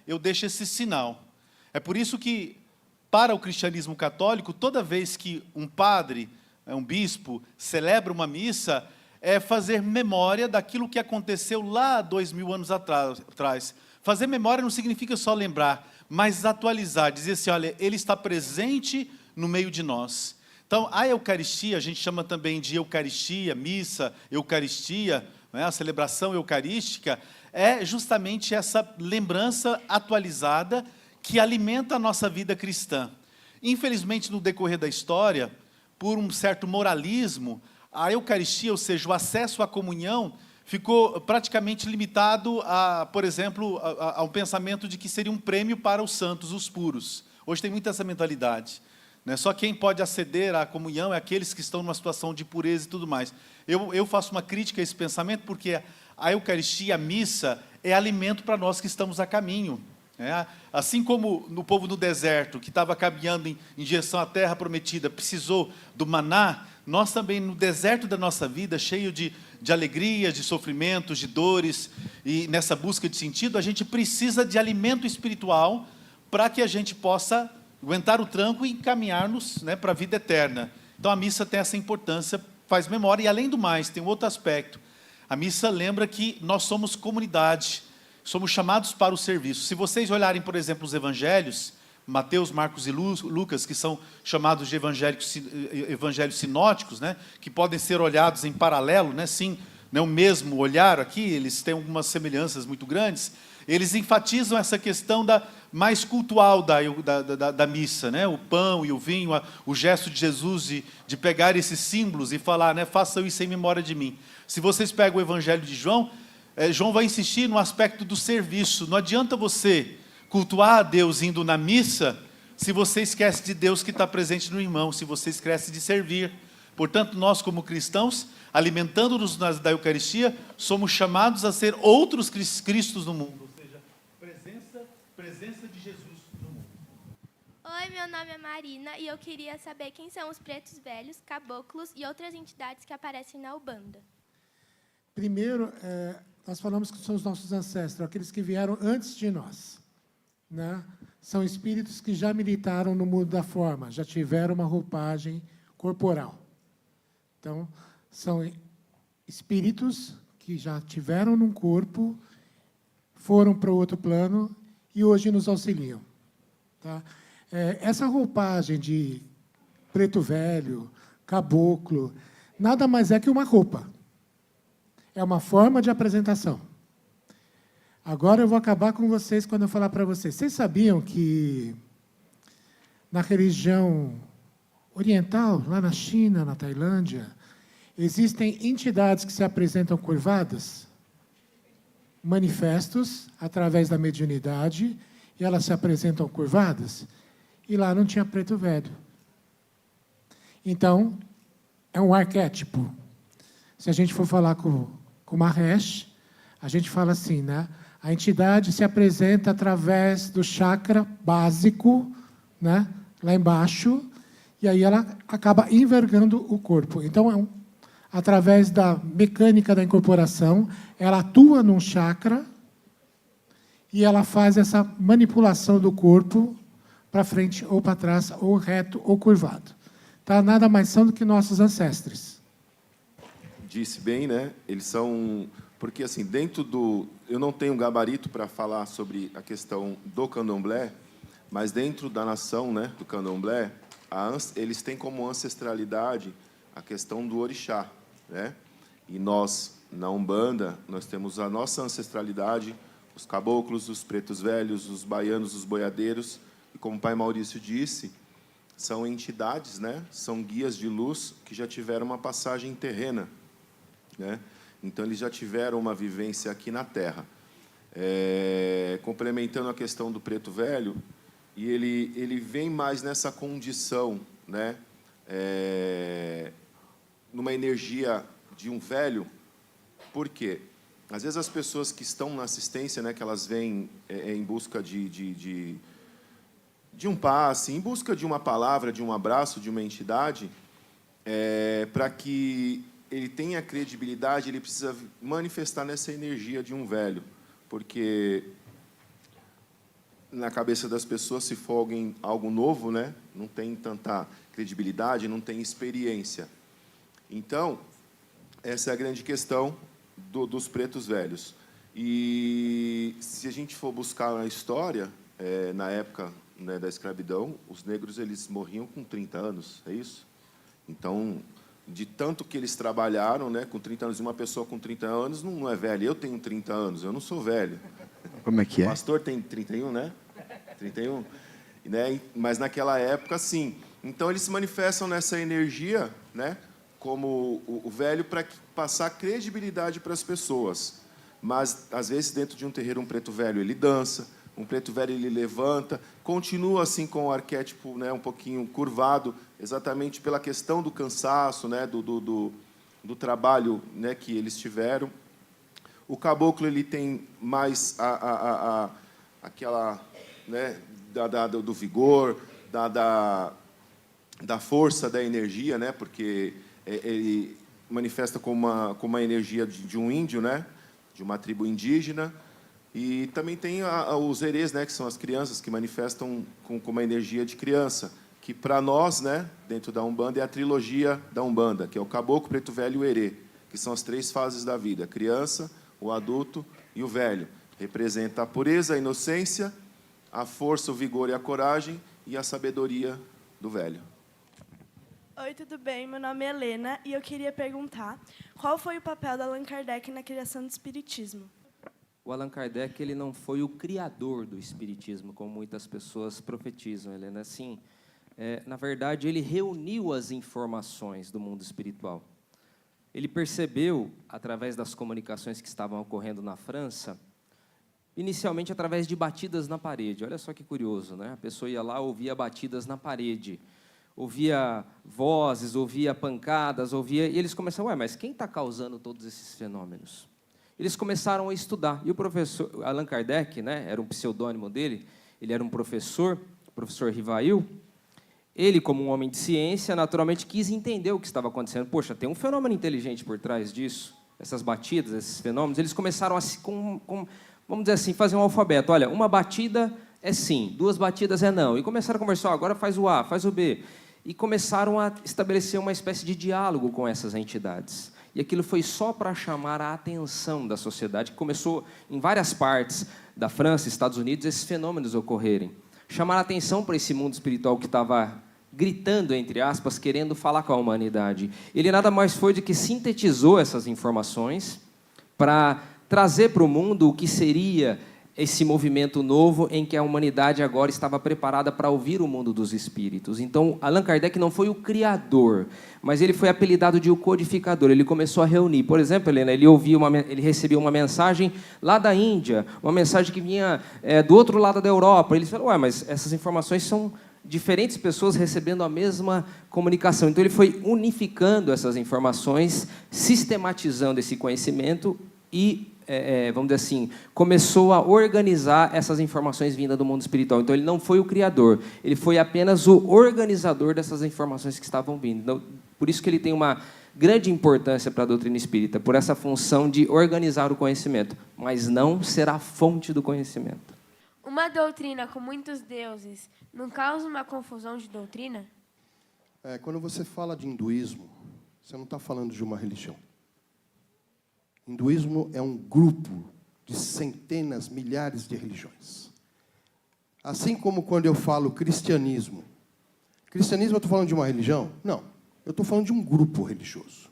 eu deixo esse sinal. É por isso que, para o cristianismo católico, toda vez que um padre, um bispo, celebra uma missa, é fazer memória daquilo que aconteceu lá 2000 anos atrás. Fazer memória não significa só lembrar, mas atualizar, dizer assim, olha, ele está presente no meio de nós. Então, a Eucaristia, a gente chama também de Eucaristia, missa, Eucaristia, a celebração eucarística, é justamente essa lembrança atualizada que alimenta a nossa vida cristã. Infelizmente, no decorrer da história, por um certo moralismo, a Eucaristia, ou seja, o acesso à comunhão, ficou praticamente limitado, por exemplo, a um pensamento de que seria um prêmio para os santos, os puros. Hoje tem muita essa mentalidade. Só quem pode aceder à comunhão é aqueles que estão numa situação de pureza e tudo mais. Eu faço uma crítica a esse pensamento, porque a Eucaristia, a missa, é alimento para nós que estamos a caminho. Assim como no povo do deserto, que estava caminhando em direção à terra prometida, precisou do maná, nós também, no deserto da nossa vida, cheio de alegrias, de sofrimentos, de dores, e nessa busca de sentido, a gente precisa de alimento espiritual para que a gente possa aguentar o tranco e encaminhar-nos para a vida eterna. Então, a missa tem essa importância, faz memória, e além do mais, tem um outro aspecto. A missa lembra que nós somos comunidade, somos chamados para o serviço. Se vocês olharem, por exemplo, os evangelhos, Mateus, Marcos e Lucas, que são chamados de evangelhos sinóticos, que podem ser olhados em paralelo, sim, o mesmo olhar aqui, eles têm algumas semelhanças muito grandes, eles enfatizam essa questão mais cultual da missa, o pão e o vinho, o gesto de Jesus de pegar esses símbolos e falar, façam isso em memória de mim. Se vocês pegam o Evangelho de João, João vai insistir no aspecto do serviço. Não adianta você cultuar a Deus indo na missa, se você esquece de Deus que está presente no irmão, se você esquece de servir. Portanto, nós, como cristãos, alimentando-nos da Eucaristia, somos chamados a ser outros Cristos no mundo, ou seja, presença de Jesus no mundo. Oi, meu nome é Marina e eu queria saber quem são os pretos velhos, caboclos e outras entidades que aparecem na Umbanda. Primeiro, nós falamos que são os nossos ancestros, aqueles que vieram antes de nós, né? São espíritos que já militaram no mundo da forma, já tiveram uma roupagem corporal. Então, são espíritos que já tiveram num corpo, foram para o outro plano e hoje nos auxiliam. Tá? Essa roupagem de preto velho, caboclo, nada mais é que uma roupa. É uma forma de apresentação. Agora eu vou acabar com vocês quando eu falar para vocês. Vocês sabiam que na religião oriental, lá na China, na Tailândia, existem entidades que se apresentam curvadas, manifestos através da mediunidade, e elas se apresentam curvadas, e lá não tinha preto velho. Então, é um arquétipo. Se a gente for falar com Mahesh, a gente fala assim, né? A entidade se apresenta através do chakra básico, né? Lá embaixo, e aí ela acaba envergando o corpo. Então, através da mecânica da incorporação, ela atua num chakra e ela faz essa manipulação do corpo para frente ou para trás, ou reto ou curvado. Tá? Nada mais são do que nossos ancestres. Disse bem, né? Eles são... Porque, assim, dentro do... Eu não tenho gabarito para falar sobre a questão do candomblé, mas dentro da nação, né, do candomblé, eles têm como ancestralidade a questão do orixá, né? E nós, na Umbanda, nós temos a nossa ancestralidade, os caboclos, os pretos velhos, os baianos, os boiadeiros, e como o pai Maurício disse, são entidades, né? São guias de luz que já tiveram uma passagem terrena, né? Então, eles já tiveram uma vivência aqui na Terra. Complementando a questão do preto velho, e ele vem mais nessa condição, né? Numa energia de um velho. Por quê? Às vezes, as pessoas que estão na assistência, né, que elas vêm em busca de um passe, em busca de uma palavra, de um abraço, de uma entidade, para que ele tenha credibilidade, ele precisa manifestar nessa energia de um velho, porque na cabeça das pessoas, se for algo novo, né, não tem tanta credibilidade, não tem experiência. Então, essa é a grande questão dos pretos velhos. E se a gente for buscar a história, na época, né, da escravidão, os negros eles morriam com 30 anos, é isso? Então, de tanto que eles trabalharam, né, com 30 anos, e uma pessoa com 30 anos não é velha. Eu tenho 30 anos, eu não sou velho. Como é que é? O pastor tem 31, né? 31. Né? Mas naquela época, sim. Então, eles se manifestam nessa energia, né, como o velho, para passar credibilidade para as pessoas. Mas, às vezes, dentro de um terreiro, um preto velho, ele dança, um preto velho, ele levanta, continua assim com o arquétipo, né, um pouquinho curvado, exatamente pela questão do cansaço, né, do trabalho, né, que eles tiveram. O caboclo ele tem mais aquela, né, do vigor, da força, da energia, né, porque ele manifesta como uma energia de um índio, né, de uma tribo indígena. E também tem os herês, né, que são as crianças, que manifestam com uma energia de criança, que para nós, né, dentro da Umbanda, é a trilogia da Umbanda, que é o caboclo, preto velho e o herê, que são as 3 fases da vida: a criança, o adulto e o velho. Representa a pureza, a inocência, a força, o vigor e a coragem, e a sabedoria do velho. Oi, tudo bem? Meu nome é Helena e eu queria perguntar qual foi o papel da Allan Kardec na criação do Espiritismo? O Allan Kardec ele não foi o criador do Espiritismo, como muitas pessoas profetizam, Helena. Assim, na verdade, ele reuniu as informações do mundo espiritual. Ele percebeu, através das comunicações que estavam ocorrendo na França, inicialmente através de batidas na parede. Olha só que curioso, né? A pessoa ia lá, ouvia batidas na parede. ouvia vozes, ouvia pancadas, e eles começaram, mas quem está causando todos esses fenômenos? Eles começaram a estudar, e o professor Allan Kardec, né, era um pseudônimo dele, ele era um professor Rivail, ele, como um homem de ciência, naturalmente quis entender o que estava acontecendo. Poxa, tem um fenômeno inteligente por trás disso, essas batidas, esses fenômenos. Eles começaram a, vamos dizer assim, fazer um alfabeto. Olha, uma batida é sim, 2 batidas é não. E começaram a conversar, agora faz o A, faz o B. E começaram a estabelecer uma espécie de diálogo com essas entidades. E aquilo foi só para chamar a atenção da sociedade, que começou em várias partes da França, Estados Unidos, esses fenômenos ocorrerem. Chamar a atenção para esse mundo espiritual que estava gritando, entre aspas, querendo falar com a humanidade. Ele nada mais foi do que sintetizou essas informações para trazer para o mundo o que seria esse movimento novo em que a humanidade agora estava preparada para ouvir o mundo dos espíritos. Então, Allan Kardec não foi o criador, mas ele foi apelidado de o codificador. Ele começou a reunir. Por exemplo, Helena, ele recebeu uma mensagem lá da Índia, uma mensagem que vinha do outro lado da Europa. Ele falou, mas essas informações são diferentes pessoas recebendo a mesma comunicação. Então, ele foi unificando essas informações, sistematizando esse conhecimento e vamos dizer assim, começou a organizar essas informações vindas do mundo espiritual. Então, ele não foi o criador, ele foi apenas o organizador dessas informações que estavam vindo. Então, por isso que ele tem uma grande importância para a doutrina espírita, por essa função de organizar o conhecimento, mas não será a fonte do conhecimento. Uma doutrina com muitos deuses não causa uma confusão de doutrina? Quando você fala de hinduísmo, você não está falando de uma religião. Hinduísmo é um grupo de centenas, milhares de religiões. Assim como quando eu falo cristianismo. Cristianismo, eu estou falando de uma religião? Não. Eu estou falando de um grupo religioso.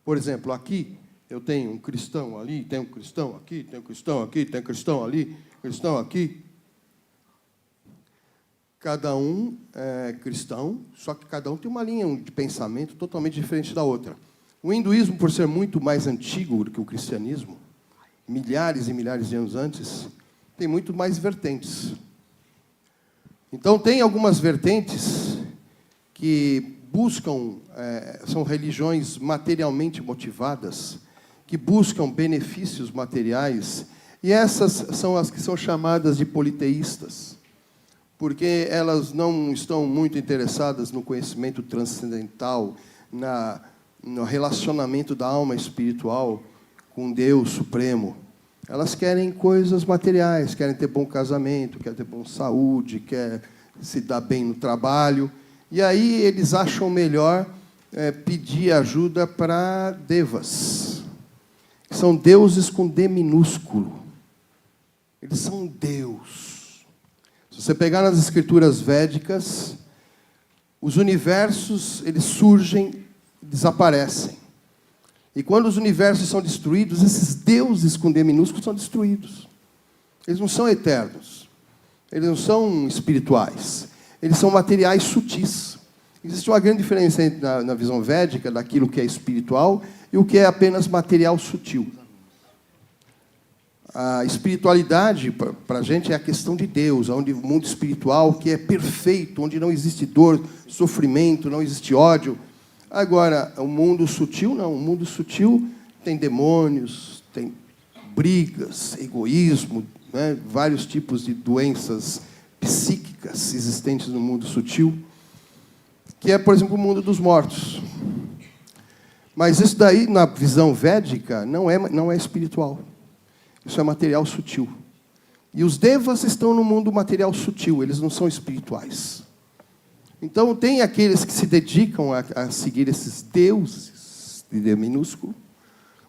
Por exemplo, aqui eu tenho um cristão ali, tenho um cristão aqui, tenho um cristão aqui, tenho um cristão ali, cristão aqui. Cada um é cristão, só que cada um tem uma linha de pensamento totalmente diferente da outra. O hinduísmo, por ser muito mais antigo do que o cristianismo, milhares e milhares de anos antes, tem muito mais vertentes. Então, tem algumas vertentes que buscam, são religiões materialmente motivadas, que buscam benefícios materiais, e essas são as que são chamadas de politeístas, porque elas não estão muito interessadas no conhecimento transcendental, no relacionamento da alma espiritual com Deus Supremo. Elas querem coisas materiais, querem ter bom casamento, querem ter boa saúde, querem se dar bem no trabalho. E aí eles acham melhor pedir ajuda para devas. São deuses com D minúsculo. Eles são Deus. Se você pegar nas escrituras védicas, os universos, eles surgem, desaparecem. E quando os universos são destruídos, esses deuses com D minúsculo são destruídos. Eles não são eternos. Eles não são espirituais. Eles são materiais sutis. Existe uma grande diferença na visão védica daquilo que é espiritual e o que é apenas material sutil. A espiritualidade, para a gente, é a questão de Deus, onde o mundo espiritual que é perfeito, onde não existe dor, sofrimento, não existe ódio. Agora, o mundo sutil, não. O mundo sutil tem demônios, tem brigas, egoísmo, né? Vários tipos de doenças psíquicas existentes no mundo sutil, que é, por exemplo, o mundo dos mortos. Mas isso daí, na visão védica, não é espiritual. Isso é material sutil. E os devas estão no mundo material sutil, eles não são espirituais. Então, tem aqueles que se dedicam a seguir esses deuses, de D minúsculo,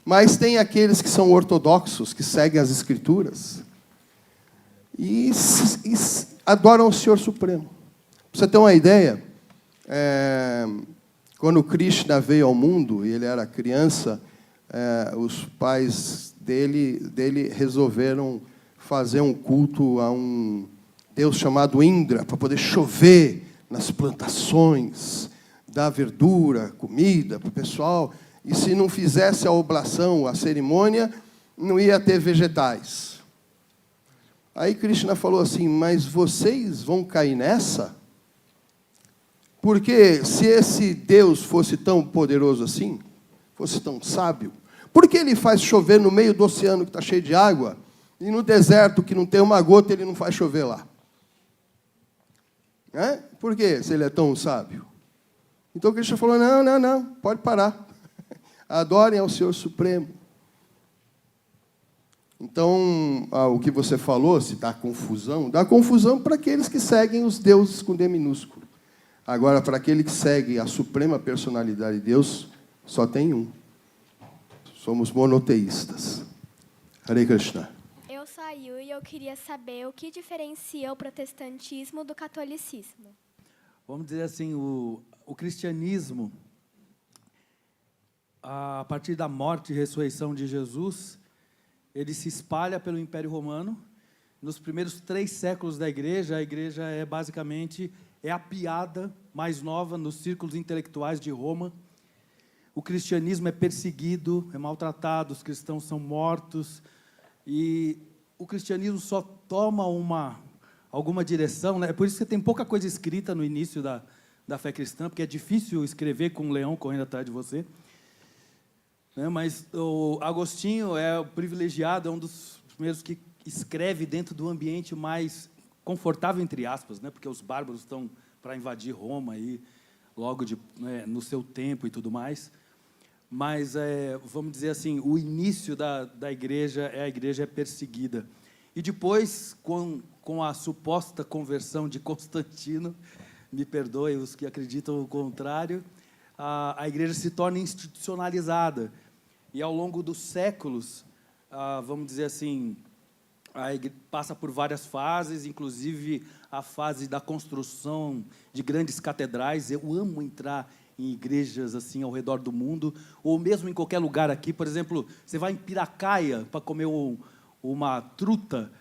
mas tem aqueles que são ortodoxos, que seguem as Escrituras, e adoram o Senhor Supremo. Para você ter uma ideia, quando Krishna veio ao mundo, e ele era criança, os pais dele resolveram fazer um culto a um deus chamado Indra, para poder chover nas plantações, dar verdura, comida para o pessoal, e se não fizesse a oblação, a cerimônia, não ia ter vegetais. Aí Krishna falou assim, mas vocês vão cair nessa? Porque se esse Deus fosse tão poderoso assim, fosse tão sábio, por que ele faz chover no meio do oceano que está cheio de água, e no deserto que não tem uma gota, ele não faz chover lá? Por quê, se ele é tão sábio? Então Cristo falou, não, pode parar. Adorem ao Senhor Supremo. Então, o que você falou, se dá confusão para aqueles que seguem os deuses com D minúsculo. Agora, para aquele que segue a suprema personalidade de Deus, só tem um. Somos monoteístas. Hare Krishna. Eu sou a Yu e eu queria saber o que diferencia o protestantismo do catolicismo. Vamos dizer assim, o cristianismo, a partir da morte e ressurreição de Jesus, ele se espalha pelo Império Romano. Nos primeiros 3 séculos da igreja, a igreja é basicamente a piada mais nova nos círculos intelectuais de Roma. O cristianismo é perseguido, é maltratado, os cristãos são mortos, e o cristianismo só toma alguma direção, né? É por isso que tem pouca coisa escrita no início da fé cristã, porque é difícil escrever com um leão correndo atrás de você. Mas o Agostinho é o privilegiado, é um dos primeiros que escreve dentro do ambiente mais confortável, entre aspas, né? Porque os bárbaros estão para invadir Roma aí, logo no seu tempo e tudo mais. Mas, vamos dizer assim, o início da igreja, a igreja é perseguida. E depois, com a suposta conversão de Constantino, me perdoe os que acreditam o contrário, a igreja se torna institucionalizada. E, ao longo dos séculos, vamos dizer assim, a igreja passa por várias fases, inclusive a fase da construção de grandes catedrais. Eu amo entrar em igrejas assim ao redor do mundo, ou mesmo em qualquer lugar aqui. Por exemplo, você vai em Piracaia para comer uma truta,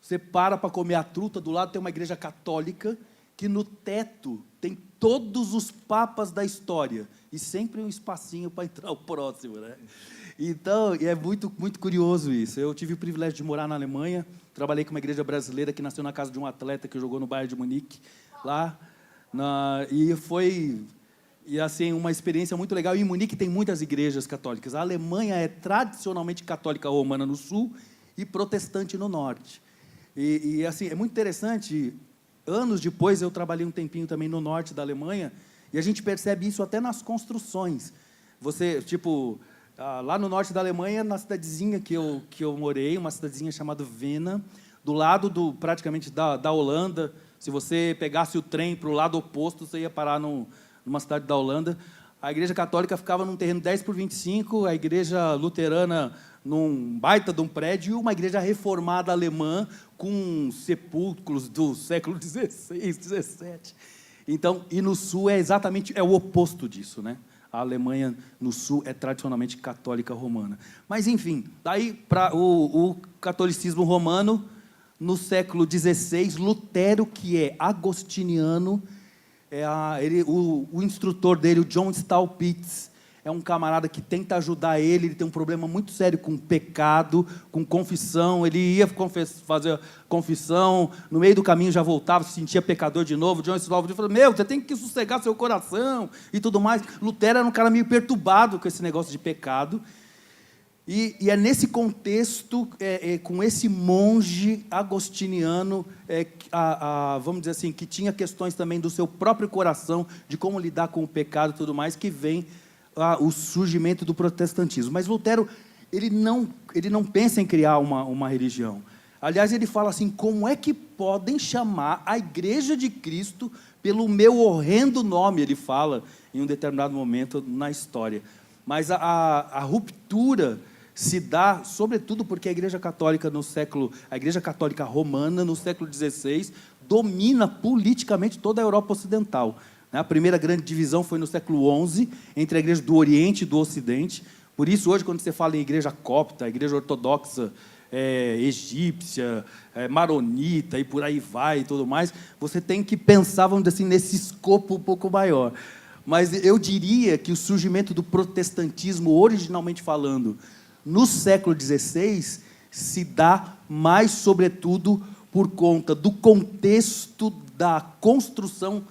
você para comer a truta, do lado tem uma igreja católica, que no teto tem todos os papas da história, e sempre um espacinho para entrar o próximo, né? Então, é muito, muito curioso isso. Eu tive o privilégio de morar na Alemanha, trabalhei com uma igreja brasileira que nasceu na casa de um atleta que jogou no Bayern de Munique, lá, e foi assim, uma experiência muito legal. E em Munique tem muitas igrejas católicas. A Alemanha é tradicionalmente católica romana no sul e protestante no norte. E assim, é muito interessante. Anos depois, eu trabalhei um tempinho também no norte da Alemanha, e a gente percebe isso até nas construções. Você, tipo, lá no norte da Alemanha, na cidadezinha que eu morei, uma cidadezinha chamada Viena, do lado praticamente da Holanda. Se você pegasse o trem para o lado oposto, você ia parar numa cidade da Holanda. A igreja católica ficava num terreno 10 por 25, a igreja luterana num baita de um prédio, e uma igreja reformada alemã com sepulcros do século XVI, XVII. Então, e no sul é exatamente o oposto disso, né? A Alemanha, no sul, é tradicionalmente católica romana. Mas, enfim, daí para o catolicismo romano, no século XVI, Lutero, que é agostiniano, o instrutor dele, o John Staupitz, é um camarada que tenta ajudar ele tem um problema muito sério com pecado, com confissão. Ele ia fazer confissão, no meio do caminho já voltava, se sentia pecador de novo. John Staupitz falou, você tem que sossegar seu coração e tudo mais. Lutero era um cara meio perturbado com esse negócio de pecado. E é nesse contexto, com esse monge agostiniano, vamos dizer assim, que tinha questões também do seu próprio coração, de como lidar com o pecado e tudo mais, que vem o surgimento do protestantismo. Mas Lutero, ele não pensa em criar uma religião. Aliás, ele fala assim, como é que podem chamar a Igreja de Cristo pelo meu horrendo nome? Ele fala em um determinado momento na história. Mas a ruptura se dá, sobretudo, porque a Igreja Católica a Igreja Católica Romana, no século XVI, domina politicamente toda a Europa Ocidental. A primeira grande divisão foi no século XI, entre a Igreja do Oriente e do Ocidente. Por isso, hoje, quando você fala em Igreja Copta, Igreja Ortodoxa, egípcia, maronita, e por aí vai e tudo mais, você tem que pensar, vamos dizer assim, nesse escopo um pouco maior. Mas eu diria que o surgimento do protestantismo, originalmente falando, no século XVI, se dá mais, sobretudo, por conta do contexto da construção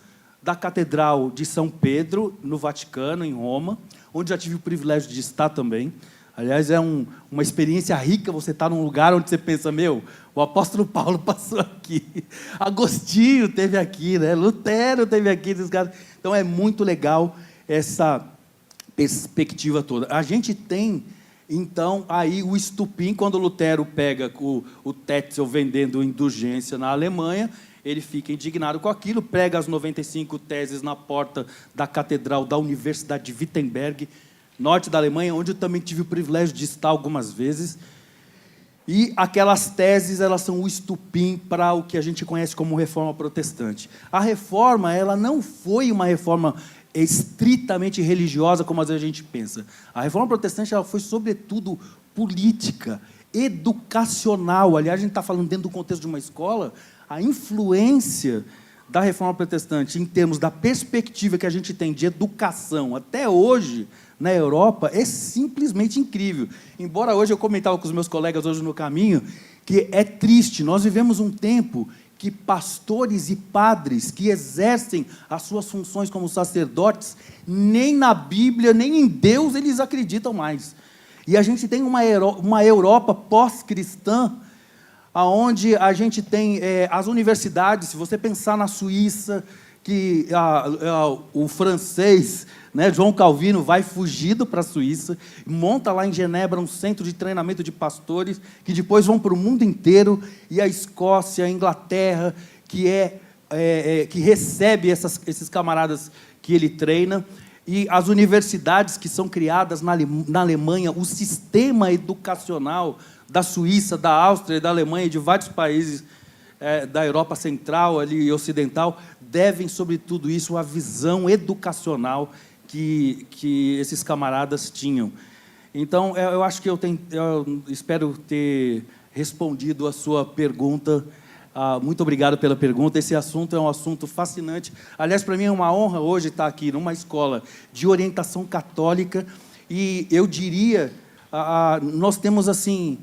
da Catedral de São Pedro, no Vaticano, em Roma, onde já tive o privilégio de estar também. Aliás, é uma experiência rica você estar num lugar onde você pensa, meu, o apóstolo Paulo passou aqui, Agostinho teve aqui, né? Lutero teve aqui. Esses caras. Então, é muito legal essa perspectiva toda. A gente tem, então, aí o estupim, quando Lutero pega o Tetzel vendendo indulgência na Alemanha, ele fica indignado com aquilo, prega as 95 teses na porta da Catedral da Universidade de Wittenberg, norte da Alemanha, onde eu também tive o privilégio de estar algumas vezes. E aquelas teses, elas são o estupim para o que a gente conhece como reforma protestante. A reforma, ela não foi uma reforma estritamente religiosa, como às vezes a gente pensa. A reforma protestante, ela foi, sobretudo, política, educacional. Aliás, a gente está falando dentro do contexto de uma escola, a influência da reforma protestante, em termos da perspectiva que a gente tem de educação até hoje, na Europa, é simplesmente incrível. Embora hoje eu comentava com os meus colegas hoje no caminho, que é triste, nós vivemos um tempo que pastores e padres que exercem as suas funções como sacerdotes, nem na Bíblia, nem em Deus eles acreditam mais. E a gente tem uma Europa pós-cristã, onde a gente tem as universidades. Se você pensar na Suíça, que o francês, né, João Calvino, vai fugido para a Suíça, monta lá em Genebra um centro de treinamento de pastores, que depois vão para o mundo inteiro, e a Escócia, a Inglaterra, que recebe esses camaradas que ele treina, e as universidades que são criadas na Alemanha, o sistema educacional da Suíça, da Áustria, da Alemanha e de vários países da Europa Central ali, e Ocidental, devem, sobre tudo isso, à visão educacional que esses camaradas tinham. Então, eu acho que eu espero ter respondido a sua pergunta. Muito obrigado pela pergunta. Esse assunto é um assunto fascinante. Aliás, para mim é uma honra hoje estar aqui numa escola de orientação católica, e eu diria, nós temos assim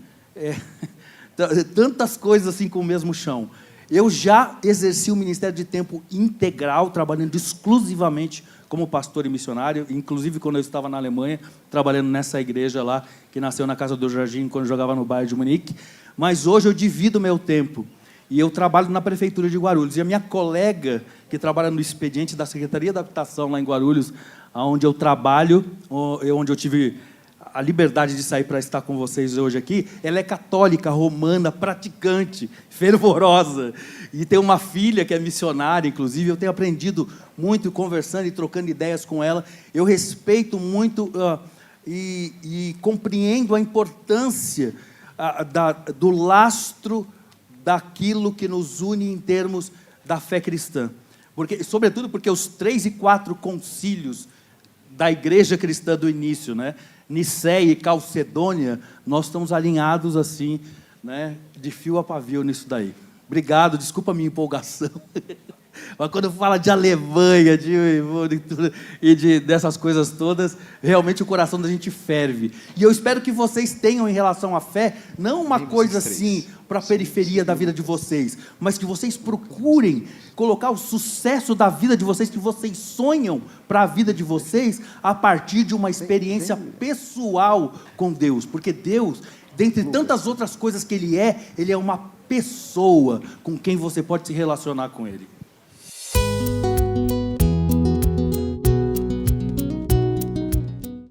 tantas coisas assim com o mesmo chão. Eu já exerci o ministério de tempo integral, trabalhando exclusivamente como pastor e missionário, inclusive quando eu estava na Alemanha, trabalhando nessa igreja lá, que nasceu na Casa do Jardim, quando eu jogava no bairro de Munique. Mas hoje eu divido o meu tempo, e eu trabalho na Prefeitura de Guarulhos. E a minha colega, que trabalha no expediente da Secretaria da Habitação, lá em Guarulhos, onde eu trabalho, onde eu tive a liberdade de sair para estar com vocês hoje aqui, ela é católica, romana, praticante, fervorosa, e tem uma filha que é missionária, inclusive. Eu tenho aprendido muito conversando e trocando ideias com ela. Eu respeito muito e compreendo a importância do lastro daquilo que nos une em termos da fé cristã. Sobretudo porque os 3 e 4 concílios da igreja cristã do início, né? Nicéia e Calcedônia, nós estamos alinhados assim, né, de fio a pavio nisso daí. Obrigado, desculpa a minha empolgação. Mas quando fala de Alemanha, dessas coisas todas, realmente o coração da gente ferve. E eu espero que vocês tenham, em relação à fé, não uma coisa assim para a periferia da vida de vocês, mas que vocês procurem colocar o sucesso da vida de vocês, que vocês sonham para a vida de vocês, a partir de uma experiência pessoal com Deus. Porque Deus, dentre tantas outras coisas que Ele é uma pessoa com quem você pode se relacionar com Ele.